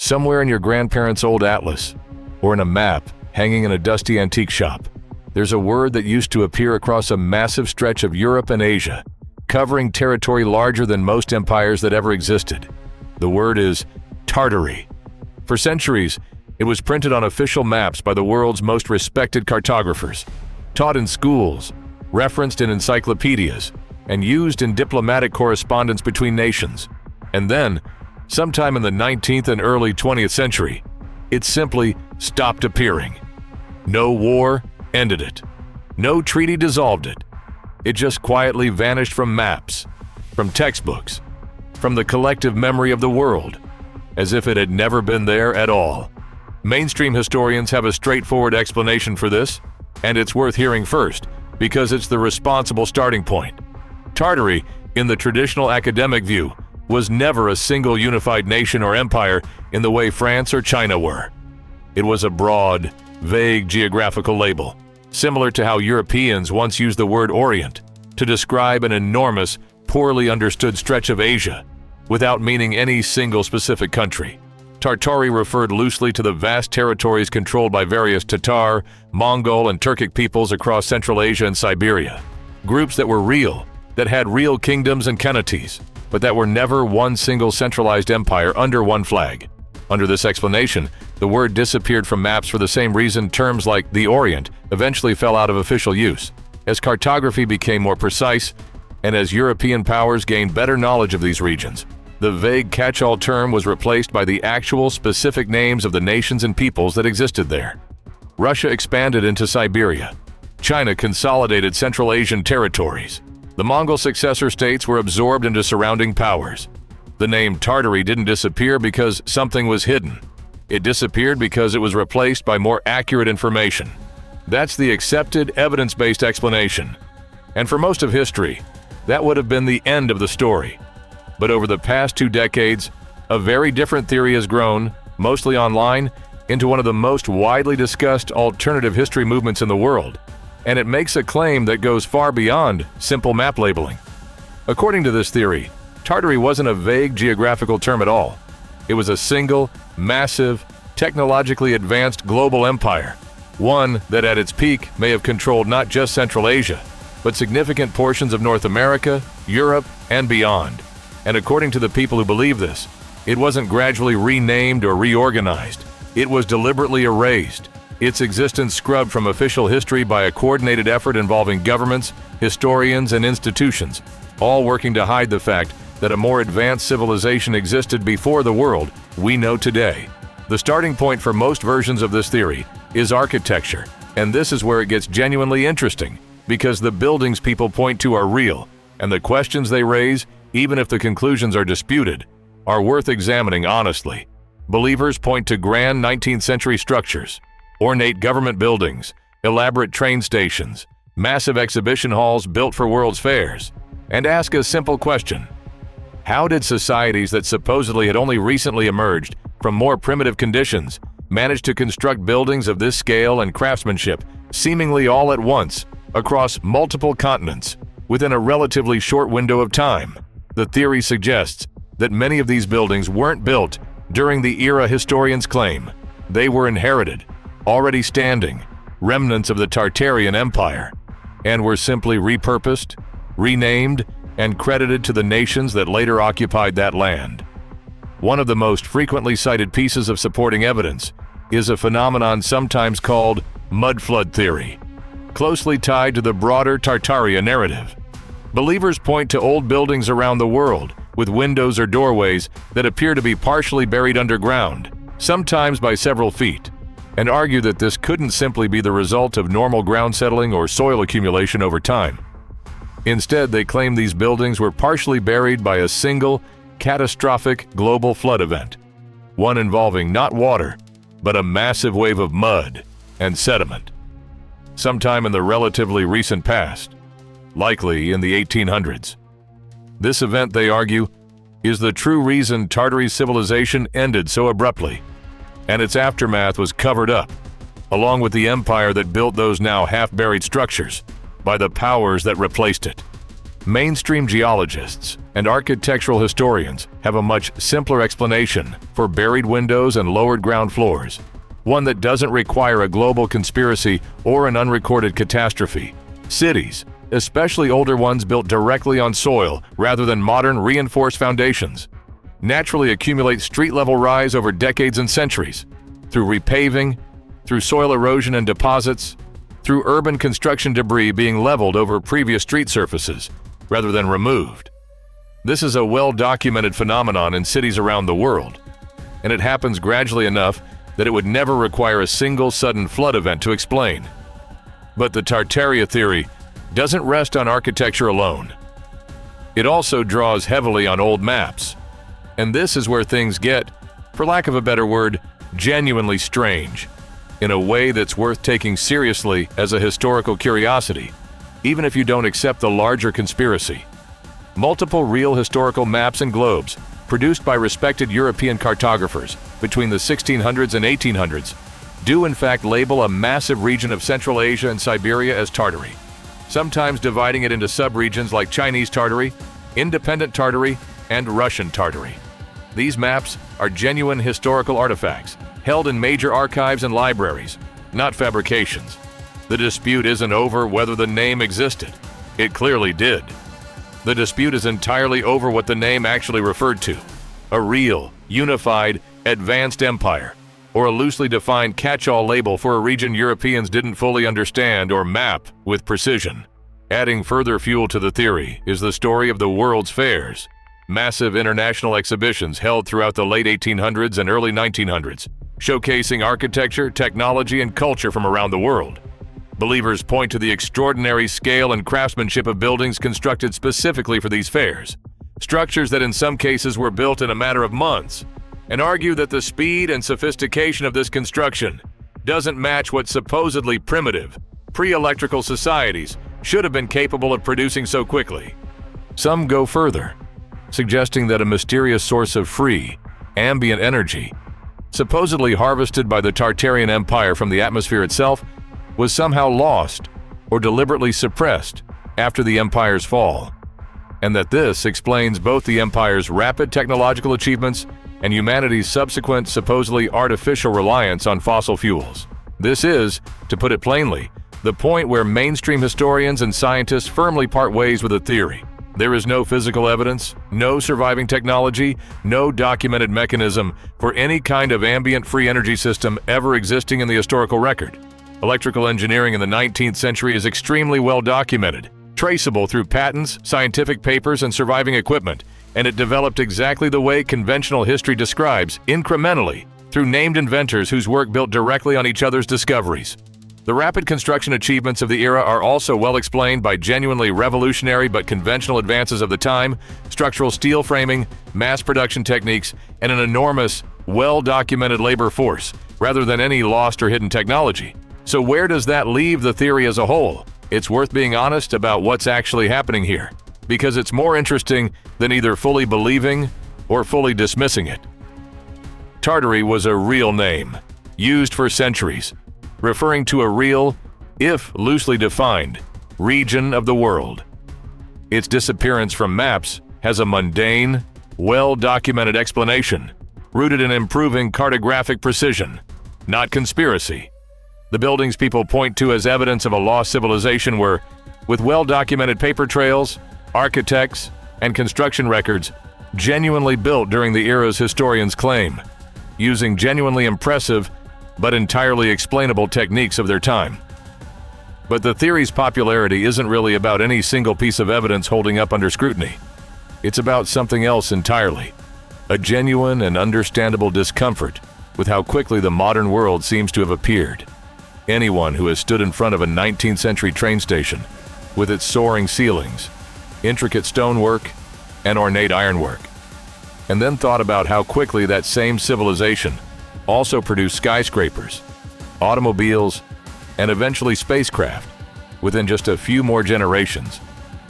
somewhere in your grandparents' old atlas, or in a map hanging in a dusty antique shop, there's a word that used to appear across a massive stretch of Europe and Asia, covering territory larger than most empires that ever existed. The word is Tartary. For centuries, it was printed on official maps by the world's most respected cartographers, taught in schools, referenced in encyclopedias, and used in diplomatic correspondence between nations. And then, sometime in the 19th and early 20th century, it simply stopped appearing. No war ended it. No treaty dissolved it. It just quietly vanished from maps, from textbooks, from the collective memory of the world, as if it had never been there at all. Mainstream historians have a straightforward explanation for this, and it's worth hearing first, because it's the responsible starting point. Tartary, in the traditional academic view, was never a single unified nation or empire in the way France or China were. It was a broad, vague geographical label, similar to how Europeans once used the word Orient to describe an enormous, poorly understood stretch of Asia, without meaning any single specific country. Tartary referred loosely to the vast territories controlled by various Tatar, Mongol, and Turkic peoples across Central Asia and Siberia. Groups that were real, that had real kingdoms and khanates, but that were never one single centralized empire under one flag. Under this explanation, the word disappeared from maps for the same reason terms like the Orient eventually fell out of official use, as cartography became more precise and as European powers gained better knowledge of these regions. The vague catch-all term was replaced by the actual specific names of the nations and peoples that existed there. Russia expanded into Siberia. China consolidated Central Asian territories. The Mongol successor states were absorbed into surrounding powers. The name Tartary didn't disappear because something was hidden. It disappeared because it was replaced by more accurate information. That's the accepted, evidence-based explanation. And for most of history, that would have been the end of the story. But over the past 2 decades, a very different theory has grown, mostly online, into one of the most widely discussed alternative history movements in the world. And it makes a claim that goes far beyond simple map labeling. According to this theory, Tartary wasn't a vague geographical term at all. It was a single, massive, technologically advanced global empire, one that at its peak may have controlled not just Central Asia, but significant portions of North America, Europe, and beyond. And according to the people who believe this, it wasn't gradually renamed or reorganized. It was deliberately erased, its existence scrubbed from official history by a coordinated effort involving governments, historians, and institutions, all working to hide the fact that a more advanced civilization existed before the world we know today. The starting point for most versions of this theory is architecture, and this is where it gets genuinely interesting, because the buildings people point to are real, and the questions they raise, even if the conclusions are disputed, are worth examining honestly. Believers point to grand 19th century structures, ornate government buildings, elaborate train stations, massive exhibition halls built for world's fairs, and ask a simple question: how did societies that supposedly had only recently emerged from more primitive conditions manage to construct buildings of this scale and craftsmanship seemingly all at once across multiple continents within a relatively short window of time? The theory suggests that many of these buildings weren't built during the era historians claim. They were inherited, already standing, remnants of the Tartarian Empire, and were simply repurposed, renamed, and credited to the nations that later occupied that land. One of the most frequently cited pieces of supporting evidence is a phenomenon sometimes called mudflood theory, closely tied to the broader Tartaria narrative. Believers point to old buildings around the world with windows or doorways that appear to be partially buried underground, sometimes by several feet, and argue that this couldn't simply be the result of normal ground settling or soil accumulation over time. Instead, they claim these buildings were partially buried by a single, catastrophic global flood event, one involving not water, but a massive wave of mud and sediment. Sometime in the relatively recent past, likely in the 1800s. This event, they argue, is the true reason Tartary civilization ended so abruptly, and its aftermath was covered up, along with the empire that built those now half-buried structures, by the powers that replaced it. Mainstream geologists and architectural historians have a much simpler explanation for buried windows and lowered ground floors, one that doesn't require a global conspiracy or an unrecorded catastrophe. Cities, especially older ones built directly on soil rather than modern reinforced foundations, naturally accumulate street-level rise over decades and centuries, through repaving, through soil erosion and deposits, through urban construction debris being leveled over previous street surfaces, rather than removed. This is a well-documented phenomenon in cities around the world, and it happens gradually enough that it would never require a single sudden flood event to explain. But the Tartaria theory doesn't rest on architecture alone. It also draws heavily on old maps, and this is where things get, for lack of a better word, genuinely strange, in a way that's worth taking seriously as a historical curiosity, even if you don't accept the larger conspiracy. Multiple real historical maps and globes, produced by respected European cartographers between the 1600s and 1800s, do in fact label a massive region of Central Asia and Siberia as Tartary, sometimes dividing it into subregions like Chinese Tartary, independent Tartary, and Russian Tartary. These maps are genuine historical artifacts, held in major archives and libraries, not fabrications. The dispute isn't over whether the name existed. It clearly did. The dispute is entirely over what the name actually referred to: a real, unified, advanced empire, or a loosely defined catch-all label for a region Europeans didn't fully understand or map with precision. Adding further fuel to the theory is the story of the world's fairs, massive international exhibitions held throughout the late 1800s and early 1900s, showcasing architecture, technology, and culture from around the world. Believers point to the extraordinary scale and craftsmanship of buildings constructed specifically for these fairs, structures that in some cases were built in a matter of months, and argue that the speed and sophistication of this construction doesn't match what supposedly primitive, pre-electrical societies should have been capable of producing so quickly. Some go further, suggesting that a mysterious source of free, ambient energy, supposedly harvested by the Tartarian Empire from the atmosphere itself, was somehow lost or deliberately suppressed after the empire's fall, and that this explains both the empire's rapid technological achievements and humanity's subsequent supposedly artificial reliance on fossil fuels. This is, to put it plainly, the point where mainstream historians and scientists firmly part ways with the theory. There is no physical evidence, no surviving technology, no documented mechanism for any kind of ambient free energy system ever existing in the historical record. Electrical engineering in the 19th century is extremely well documented, traceable through patents, scientific papers, and surviving equipment, and it developed exactly the way conventional history describes, incrementally, through named inventors whose work built directly on each other's discoveries. The rapid construction achievements of the era are also well explained by genuinely revolutionary but conventional advances of the time, structural steel framing, mass production techniques, and an enormous, well-documented labor force, rather than any lost or hidden technology. So where does that leave the theory as a whole? It's worth being honest about what's actually happening here, because it's more interesting than either fully believing or fully dismissing it. Tartary was a real name, used for centuries, referring to a real, if loosely defined, region of the world. Its disappearance from maps has a mundane, well-documented explanation, rooted in improving cartographic precision, not conspiracy. The buildings people point to as evidence of a lost civilization were, with well-documented paper trails, architects, and construction records, genuinely built during the era's historians claim, using genuinely impressive but entirely explainable techniques of their time. But the theory's popularity isn't really about any single piece of evidence holding up under scrutiny. It's about something else entirely, a genuine and understandable discomfort with how quickly the modern world seems to have appeared. Anyone who has stood in front of a 19th century train station with its soaring ceilings, intricate stonework, and ornate ironwork, and then thought about how quickly that same civilization also produced skyscrapers, automobiles, and eventually spacecraft within just a few more generations,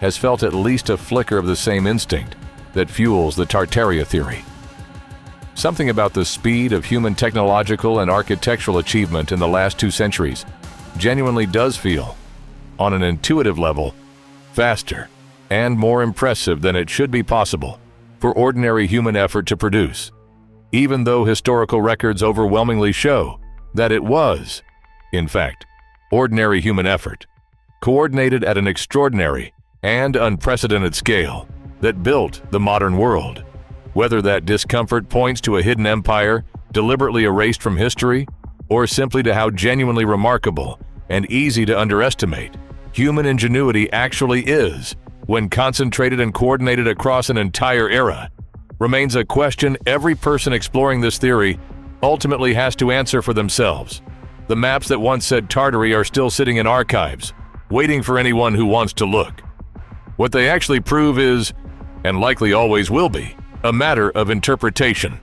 has felt at least a flicker of the same instinct that fuels the Tartaria theory. Something about the speed of human technological and architectural achievement in the last 2 centuries genuinely does feel, on an intuitive level, faster and more impressive than it should be possible for ordinary human effort to produce, even though historical records overwhelmingly show that it was, in fact, ordinary human effort, coordinated at an extraordinary and unprecedented scale that built the modern world. Whether that discomfort points to a hidden empire deliberately erased from history, or simply to how genuinely remarkable and easy to underestimate human ingenuity actually is when concentrated and coordinated across an entire era, remains a question every person exploring this theory ultimately has to answer for themselves. The maps that once said Tartary are still sitting in archives, waiting for anyone who wants to look. What they actually prove is, and likely always will be, a matter of interpretation.